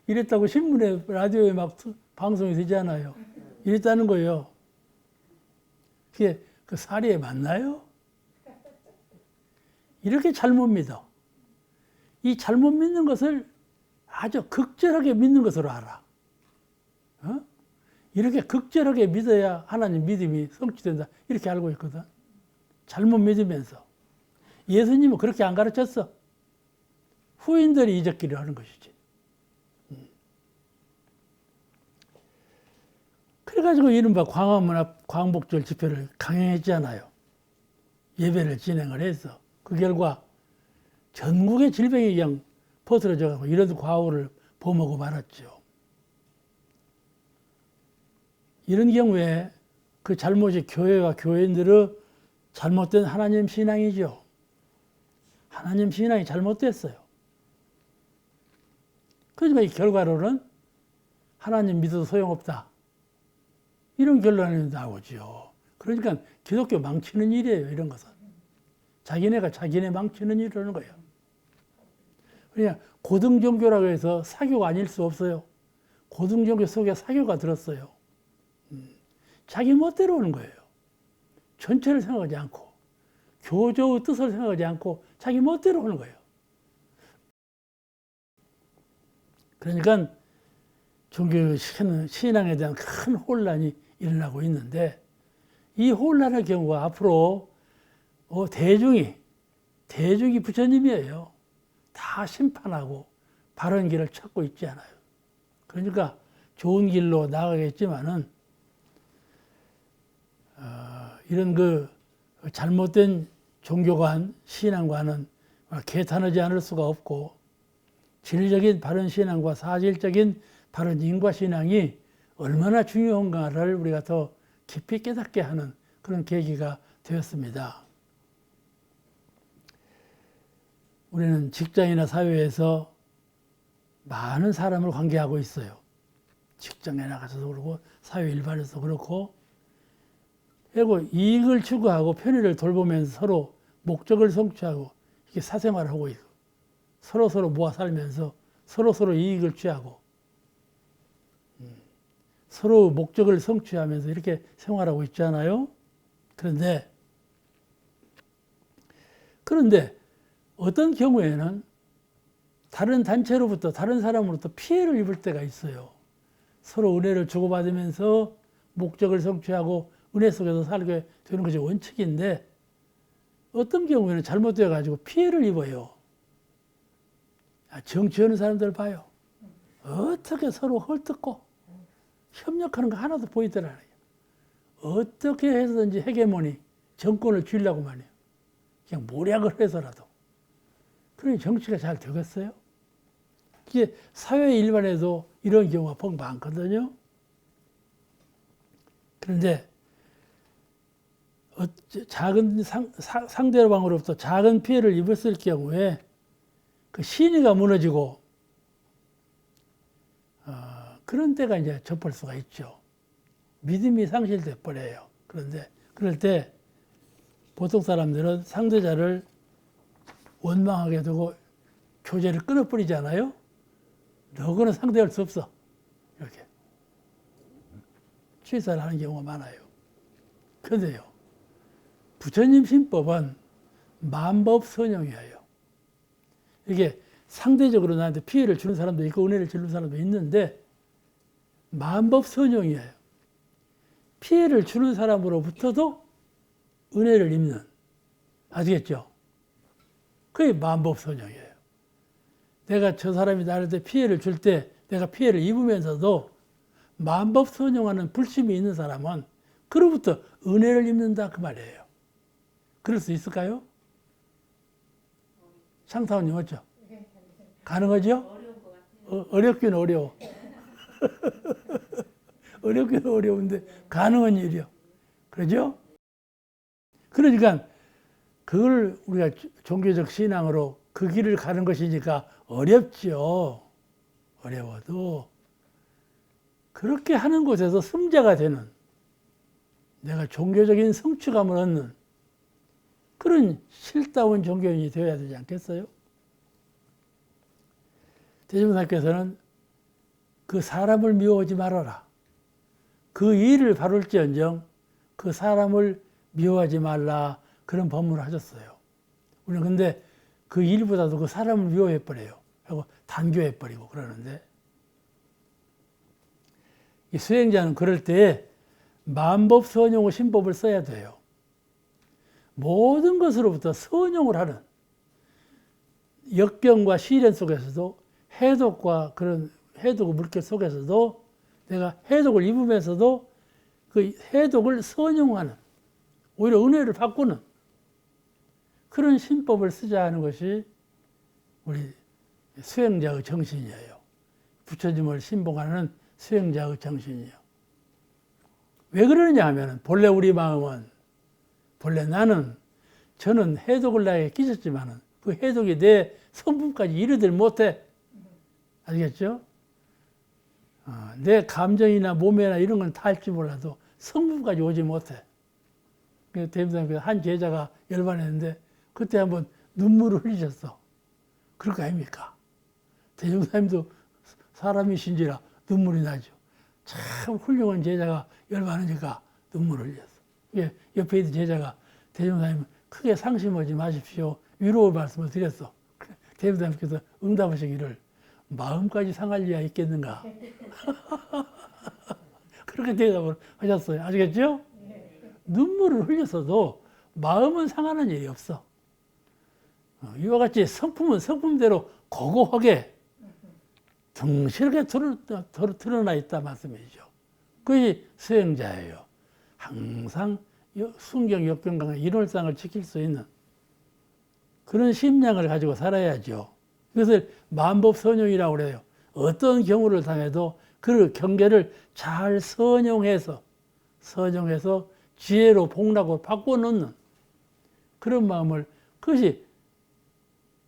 이랬다고 신문에 라디오에 막 방송이 되잖아요. 이랬다는 거예요. 그게 그 사리에 맞나요? 이렇게 잘못 믿어. 이 잘못 믿는 것을 아주 극절하게 믿는 것으로 알아. 이렇게 극절하게 믿어야 하나님 믿음이 성취된다. 이렇게 알고 있거든. 잘못 믿으면서. 예수님은 그렇게 안 가르쳤어. 후인들이 이적기를 하는 것이지. 그래가지고 이른바 광복절 집회를 강행했잖아요. 예배를 진행을 해서. 그 결과 전국의 질병이 그냥 퍼뜨려져가고 이런 과오를 범하고 말았죠. 이런 경우에 그 잘못이 교회와 교인들의 잘못된 하나님 신앙이죠. 하나님 신앙이 잘못됐어요. 그러니까 이 결과로는 하나님 믿어도 소용없다. 이런 결론이 나오죠. 그러니까 기독교 망치는 일이에요. 이런 것은. 자기네가 자기네 망치는 일이라는 거예요. 그냥 고등종교라고 해서 사교가 아닐 수 없어요. 고등종교 속에 사교가 들었어요. 자기 멋대로 오는 거예요. 전체를 생각하지 않고 교조의 뜻을 생각하지 않고 자기 멋대로 오는 거예요. 그러니까 종교 신앙에 대한 큰 혼란이 일어나고 있는데 이 혼란의 경우가 앞으로 대중이 부처님이에요. 다 심판하고 바른 길을 찾고 있지 않아요. 그러니까 좋은 길로 나가겠지만은 이런 그 잘못된 종교관, 신앙과는 개탄하지 않을 수가 없고 진리적인 바른 신앙과 사실적인 바른 인과 신앙이 얼마나 중요한가를 우리가 더 깊이 깨닫게 하는 그런 계기가 되었습니다. 우리는 직장이나 사회에서 많은 사람을 관계하고 있어요. 직장에 나가서도 그렇고 사회 일반에서도 그렇고 그리고 이익을 추구하고 편의를 돌보면서 서로 목적을 성취하고 이렇게 사생활을 하고 있고 서로 모아 살면서 서로 이익을 취하고 서로 목적을 성취하면서 이렇게 생활하고 있잖아요. 그런데 어떤 경우에는 다른 단체로부터 다른 사람으로부터 피해를 입을 때가 있어요. 서로 은혜를 주고받으면서 목적을 성취하고 은혜 속에서 살게 되는 것이 원칙인데 어떤 경우에는 잘못되어 가지고 피해를 입어요. 정치하는 사람들 봐요. 어떻게 서로 헐뜯고 협력하는 거 하나도 보이더라. 어떻게 해서든지 헤게모니, 정권을 쥐려고만 해요. 그냥 모략을 해서라도. 그러니 정치가 잘 되겠어요? 이게 사회 일반에도 이런 경우가 복 많거든요. 그런데 작은 상대방으로부터 작은 피해를 입었을 경우에 그 신의가 무너지고 그런 때가 이제 접할 수가 있죠. 믿음이 상실돼 버려요. 그런데 그럴 때 보통 사람들은 상대자를 원망하게 되고 교제를 끊어버리잖아요. 너거는 상대할 수 없어. 이렇게 취사를 하는 경우가 많아요. 그런데요, 부처님 신법은 만법선용이에요. 이게 상대적으로 나한테 피해를 주는 사람도 있고 은혜를 주는 사람도 있는데 만법선용이에요. 피해를 주는 사람으로부터도 은혜를 입는, 아시겠죠? 그게 만법선용이에요. 내가 저 사람이 나한테 피해를 줄 때 내가 피해를 입으면서도 만법선용하는 불심이 있는 사람은 그로부터 은혜를 입는다 그 말이에요. 그럴 수 있을까요? 상사원님 맞죠? 가능하죠? 어렵긴 어려워. 어렵긴 어려운데 가능한 일이요. 그러죠? 그러니까 그걸 우리가 종교적 신앙으로 그 길을 가는 것이니까 어렵죠. 어려워도 그렇게 하는 곳에서 승자가 되는, 내가 종교적인 성취감을 얻는 그런 실다운 종교인이 되어야 되지 않겠어요? 대종사께서는 그 사람을 미워하지 말아라. 그 일을 바룰지언정 그 사람을 미워하지 말라. 그런 법문을 하셨어요. 우리는 근데 그 일보다도 그 사람을 미워해버려요. 하고 단교해버리고 그러는데 이 수행자는 그럴 때에 만법선용의 신법을 써야 돼요. 모든 것으로부터 선용을 하는 역경과 시련 속에서도 해독과 그런 해독의 물결 속에서도 내가 해독을 입으면서도 그 해독을 선용하는, 오히려 은혜를 바꾸는 그런 신법을 쓰자 하는 것이 우리 수행자의 정신이에요. 부처님을 신봉하는 수행자의 정신이에요. 왜 그러느냐 하면 본래 우리 마음은, 본래 저는 해독을 나에게 끼쳤지만은 그 해독이 내 성품까지 이르들 못해. 아시겠죠? 내 감정이나 몸이나 이런 건 다 할지 몰라도 성품까지 오지 못해. 대림사님께서 한 제자가 열반했는데 그때 한번 눈물을 흘리셨어. 그럴 거 아닙니까? 대종사님도 사람이신지라 눈물이 나죠. 참 훌륭한 제자가 열반하니까 눈물을 흘렸어. 옆에 있는 제자가 대종사님 크게 상심하지 마십시오. 위로의 말씀을 드렸어. 대종사님께서 응답하시기를 마음까지 상할 리가 있겠는가. 그렇게 대답을 하셨어요. 아시겠죠? 눈물을 흘렸어도 마음은 상하는 일이 없어. 이와 같이 성품은 성품대로 고고하게 등실하게 드러나 있다 말씀이죠. 그것이 수행자예요. 항상 순경, 역경강의 일월상을 지킬 수 있는 그런 심량을 가지고 살아야죠. 그것을 만법선용이라고 그래요. 어떤 경우를 당해도 그 경계를 잘 선용해서 지혜로 복락으로 바꿔놓는 그런 마음을, 그것이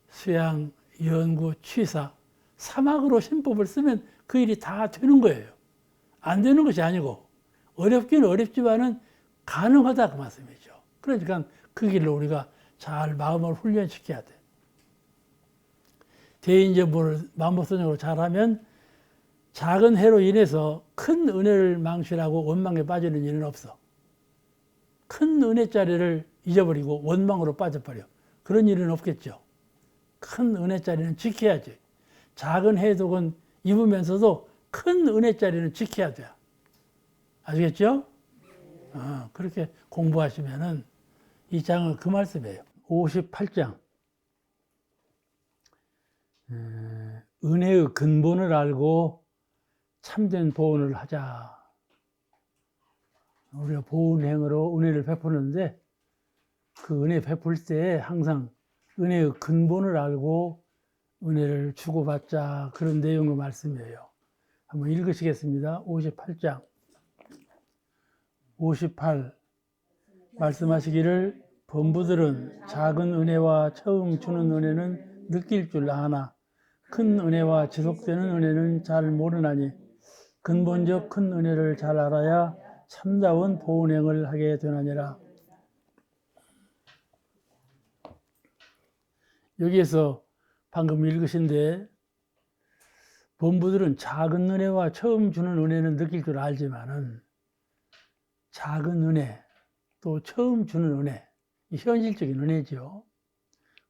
수양, 연구, 취사, 사막으로 신법을 쓰면 그 일이 다 되는 거예요. 안 되는 것이 아니고 어렵긴 어렵지만은 가능하다 그 말씀이죠. 그러니까 그 길로 우리가 잘 마음을 훈련시켜야 돼. 대인전부를 만법선용으로 잘하면 작은 해로 인해서 큰 은혜를 망실하고 원망에 빠지는 일은 없어. 큰 은혜자리를 잊어버리고 원망으로 빠져버려. 그런 일은 없겠죠. 큰 은혜자리는 지켜야지. 작은 해독은 입으면서도 큰 은혜자리는 지켜야 돼. 아시겠죠? 그렇게 공부하시면은 이 장은 그 말씀이에요. 58장. 은혜의 근본을 알고 참된 보온을 하자. 우리가 보은행으로 은혜를 베푸는데 그 은혜 베풀 때 항상 은혜의 근본을 알고 은혜를 주고받자 그런 내용의 말씀이에요. 한번 읽으시겠습니다. 58장 58 말씀하시기를 범부들은 작은 은혜와 처음 주는 은혜는 느낄 줄 아나 큰 은혜와 지속되는 은혜는 잘 모르나니 근본적 큰 은혜를 잘 알아야 참다운 보은행을 하게 되나니라. 여기에서 방금 읽으신데 범부들은 작은 은혜와 처음 주는 은혜는 느낄 줄 알지만은 작은 은혜 또 처음 주는 은혜 현실적인 은혜죠.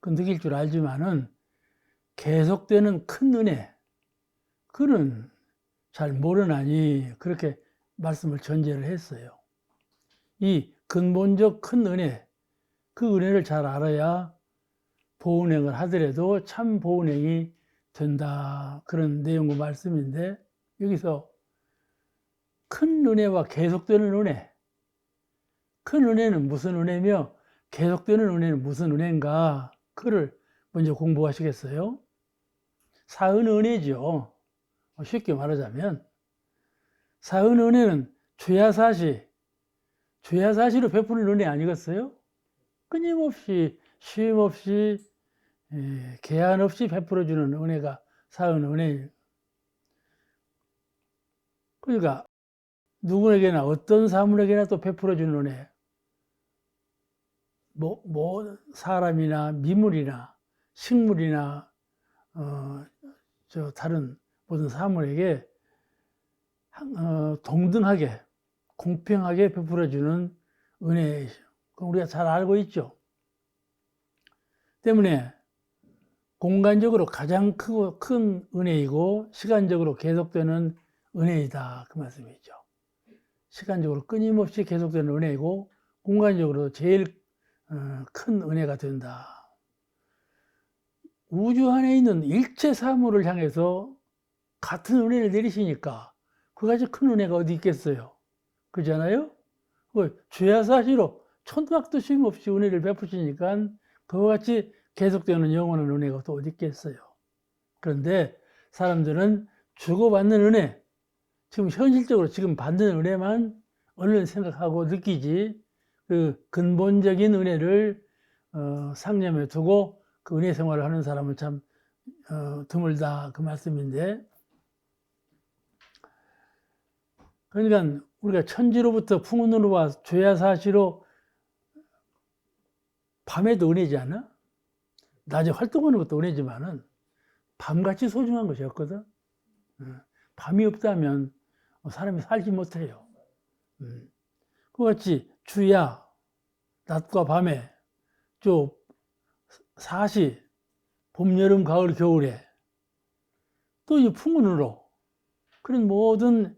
그 느낄 줄 알지만은 계속되는 큰 은혜 그는 잘 모르나니 그렇게 말씀을 전제를 했어요. 이 근본적 큰 은혜 그 은혜를 잘 알아야 보은행을 하더라도 참 보은행이 된다 그런 내용의 말씀인데 여기서 큰 은혜와 계속되는 은혜 큰 은혜는 무슨 은혜며 계속되는 은혜는 무슨 은혜인가 그를 먼저 공부하시겠어요? 사은 은혜죠. 쉽게 말하자면 사은 은혜는 죄야사시로 베푸는 은혜 아니겠어요? 끊임없이 쉼없이 계한 없이 베풀어주는 은혜가 사은 은혜예요. 그러니까 누구에게나 어떤 사물에게나 또 베풀어주는 은혜 뭐 사람이나 미물이나 식물이나 다른 모든 사물에게 동등하게 공평하게 베풀어주는 은혜이죠. 우리가 잘 알고 있죠. 때문에 공간적으로 가장 크고 큰 은혜이고 시간적으로 계속되는 은혜이다 그 말씀이죠. 시간적으로 끊임없이 계속되는 은혜이고 공간적으로 제일 큰 은혜가 된다. 우주 안에 있는 일체 사물을 향해서 같은 은혜를 내리시니까 그같이 큰 은혜가 어디 있겠어요? 그렇잖아요? 죄야사시로 천막도 쉼없이 은혜를 베푸시니까 그와 같이 계속되는 영원한 은혜가 또 어디 있겠어요? 그런데 사람들은 주고받는 은혜, 지금 현실적으로 지금 받는 은혜만 얼른 생각하고 느끼지 그 근본적인 은혜를 상념에 두고 그 은혜 생활을 하는 사람은 참 드물다 그 말씀인데 그러니까 우리가 천지로부터 풍운으로 와 죄야사시로 밤에도 은혜지 않아? 낮에 활동하는 것도 은혜지만은 밤같이 소중한 것이 없거든. 밤이 없다면 사람이 살지 못해요. 그같이 주야 낮과 밤에 또 사시 봄, 여름, 가을, 겨울에 또 이 풍운으로 그런 모든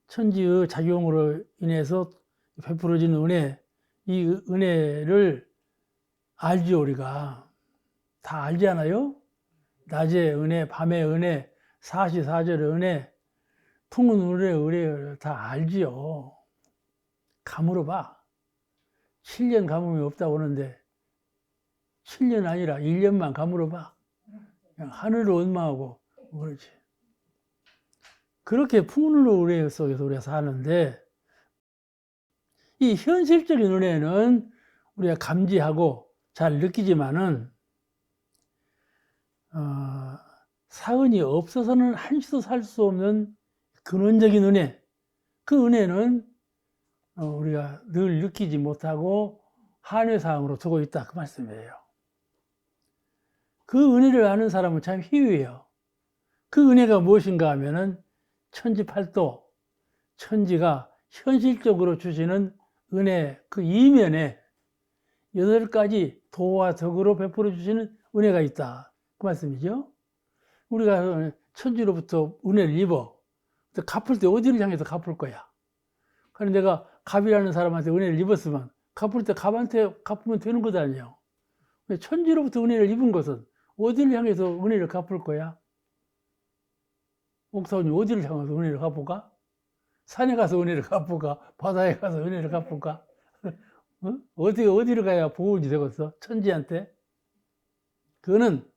천지의 작용으로 인해서 베풀어지는 은혜, 이 은혜를 알죠 우리가 다 알지 않아요? 낮의 은혜, 밤의 은혜, 사시사절의 은혜, 풍운 은혜를 다 알지요. 감으로 봐. 7년 감음이 없다고 하는데 7년 아니라 1년만 감으로 봐. 그냥 하늘을 원망하고 그렇지. 그렇게 풍운 은혜 속에서 우리가 사는데 이 현실적인 은혜는 우리가 감지하고 잘 느끼지만은 사은이 없어서는 한시도 살 수 없는 근원적인 은혜 그 은혜는 우리가 늘 느끼지 못하고 한회사항으로 두고 있다 그 말씀이에요. 그 은혜를 아는 사람은 참 희귀해요. 그 은혜가 무엇인가 하면은 천지팔도 천지가 현실적으로 주시는 은혜 그 이면에 8가지 도와 덕으로 베풀어 주시는 은혜가 있다 그 말씀이죠. 우리가 천지로부터 은혜를 입어 갚을 때 어디를 향해서 갚을 거야? 그래서 내가 갑이라는 사람한테 은혜를 입었으면 갚을 때 갑한테 갚으면 되는 것 아니에요. 천지로부터 은혜를 입은 것은 어디를 향해서 은혜를 갚을 거야? 옥사원님 어디를 향해서 은혜를 갚을까? 산에 가서 은혜를 갚을까? 바다에 가서 은혜를 갚을까? 어디로 가야 보호지 되겠어? 천지한테? 그거는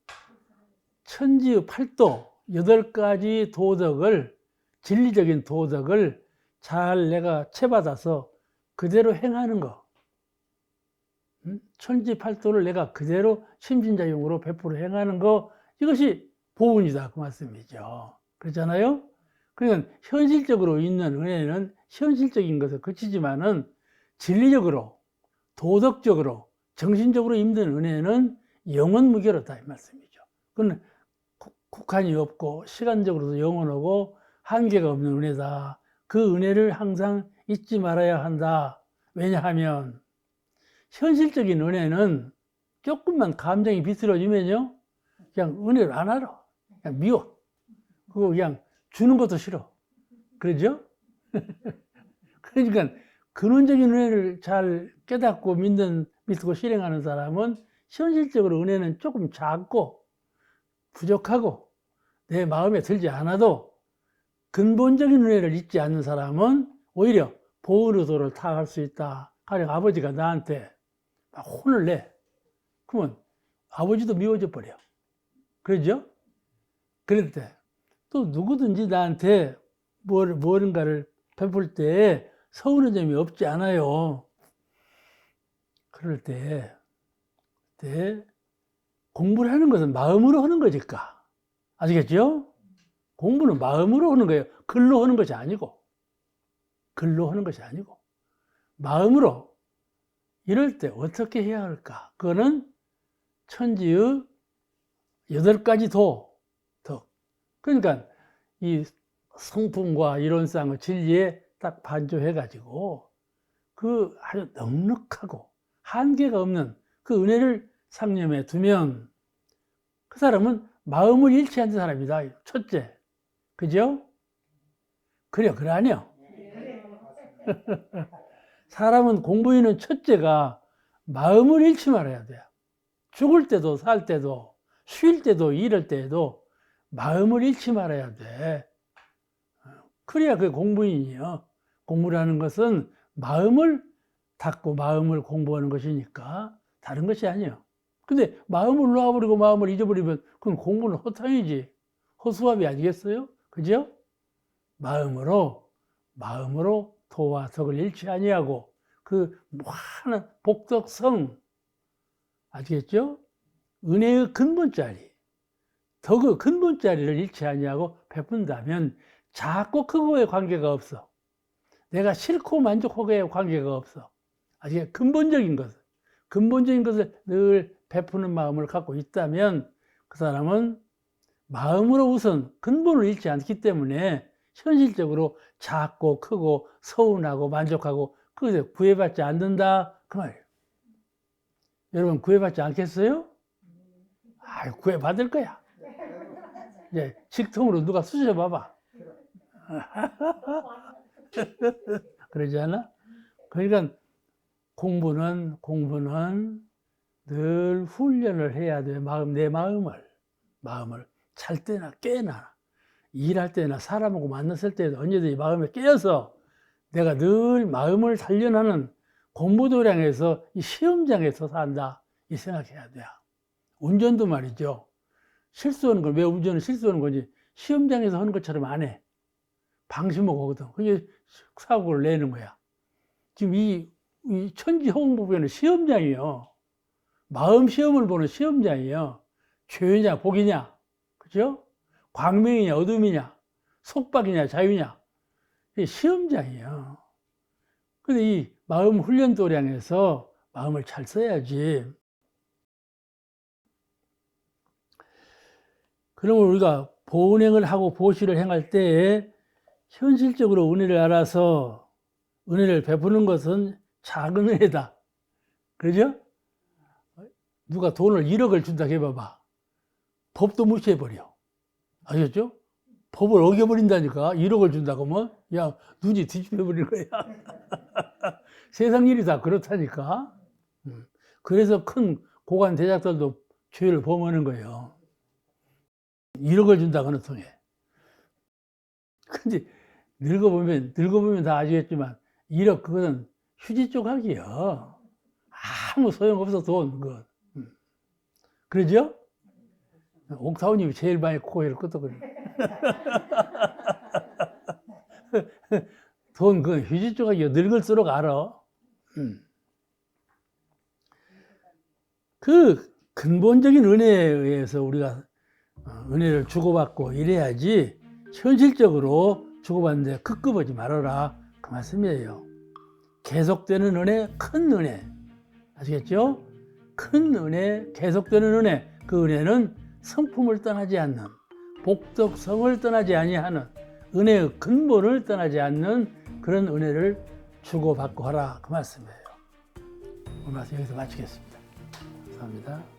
천지의 8도, 8가지 도덕을, 진리적인 도덕을 잘 내가 채받아서 그대로 행하는 거. 천지 8도를 내가 그대로 심신자용으로 베풀어 행하는 거, 이것이 보은이다. 그 말씀이죠. 그렇잖아요? 그러니까 현실적으로 있는 은혜는 현실적인 것에 그치지만은 진리적으로, 도덕적으로, 정신적으로 힘든 은혜는 영원 무결하다. 이 말씀이죠. 그건 국한이 없고 시간적으로도 영원하고 한계가 없는 은혜다. 그 은혜를 항상 잊지 말아야 한다. 왜냐하면 현실적인 은혜는 조금만 감정이 비틀어지면요, 그냥 은혜를 안 알아. 그냥 미워. 그거 그냥 주는 것도 싫어. 그러죠? 그러니까 근원적인 은혜를 잘 깨닫고 믿고 실행하는 사람은 현실적으로 은혜는 조금 작고 부족하고 내 마음에 들지 않아도 근본적인 은혜를 잊지 않는 사람은 오히려 보은의 도를 타할 수 있다. 가령 아버지가 나한테 막 혼을 내. 그러면 아버지도 미워져 버려. 그러죠? 그럴 때 또 누구든지 나한테 무언가를 베풀 때 서운한 점이 없지 않아요. 그럴 때 공부를 하는 것은 마음으로 하는 거니까. 아시겠죠? 공부는 마음으로 하는 거예요. 글로 하는 것이 아니고. 글로 하는 것이 아니고. 마음으로. 이럴 때 어떻게 해야 할까? 그거는 천지의 8가지 덕. 그러니까 이 성품과 이론상의 진리에 딱 반조해가지고 그 아주 넉넉하고 한계가 없는 그 은혜를 상념에 두면 그 사람은 마음을 잃지 않는 사람이다. 첫째. 그죠? 그러니요. 사람은 공부인은 첫째가 마음을 잃지 말아야 돼요. 죽을 때도 살 때도 쉴 때도 일할 때에도 마음을 잃지 말아야 돼. 그래야 그게 공부인이에요. 공부라는 것은 마음을 닫고 마음을 공부하는 것이니까 다른 것이 아니에요. 근데 마음을 놓아버리고 마음을 잊어버리면 그건 공부는 허탕이지. 허수아비 아니겠어요? 그죠? 마음으로 도와 덕을 잃지 아니하고 그 무한한 복덕성, 아시겠죠? 은혜의 근본자리, 덕의 근본자리를 잃지 아니하고 베푼다면 작고 크고의 관계가 없어. 내가 싫고 만족하고의 관계가 없어. 아직 근본적인 것을 늘 베푸는 마음을 갖고 있다면 그 사람은 마음으로 우선 근본을 잃지 않기 때문에 현실적으로 작고 크고 서운하고 만족하고 그것에 구애받지 않는다 그 말이에요. 여러분 구애받지 않겠어요? 아, 구애받을 거야. 이제 직통으로 누가 쑤셔 봐봐. 그러지 않아? 그러니까 공부는 늘 훈련을 해야 돼. 내 마음을 잘 때나 깨나 일할 때나 사람하고 만났을 때도 언제든지 마음에 깨어서 내가 늘 마음을 단련하는 공부도량에서 이 시험장에서 산다 이 생각해야 돼. 운전도 말이죠. 실수하는 걸 왜 운전을 실수하는 건지 시험장에서 하는 것처럼 안 해. 방심하고 하거든. 그게 사고를 내는 거야. 지금 이 천지홍보변은 시험장이에요. 마음 시험을 보는 시험장이에요. 죄냐 복이냐, 그죠? 광명이냐 어둠이냐, 속박이냐 자유냐, 이게 시험장이에요. 근데 이 마음 훈련 도량에서 마음을 잘 써야지. 그러면 우리가 보은행을 하고 보시를 행할 때에 현실적으로 은혜를 알아서 은혜를 베푸는 것은 작은 은혜다. 그러죠? 누가 돈을 1억을 준다 해봐봐. 법도 무시해버려. 아셨죠? 법을 어겨버린다니까. 1억을 준다고 하면 야 눈이 뒤집혀버리는 거야. 세상 일이 다 그렇다니까. 그래서 큰 고관 대작들도 죄를 범하는 거예요. 1억을 준다고 하는 통에. 근데 늙어보면 다 아시겠지만 1억 그거는 휴지 조각이요. 아무 소용없어 돈 그거. 그러죠? 옥타훈님이 제일 많이 코를 끄덕거려. 돈 그건 휴지 조각이요. 늙을수록 알아. 그 근본적인 은혜에 의해서 우리가 은혜를 주고받고 이래야지 현실적으로 주고받는데 급급하지 말아라 그 말씀이에요. 계속되는 은혜, 큰 은혜 아시겠죠? 큰 은혜, 계속되는 은혜, 그 은혜는 성품을 떠나지 않는, 복덕성을 떠나지 아니하는, 은혜의 근본을 떠나지 않는 그런 은혜를 주고받고 하라 그 말씀이에요. 오늘 말씀 여기서 마치겠습니다. 감사합니다.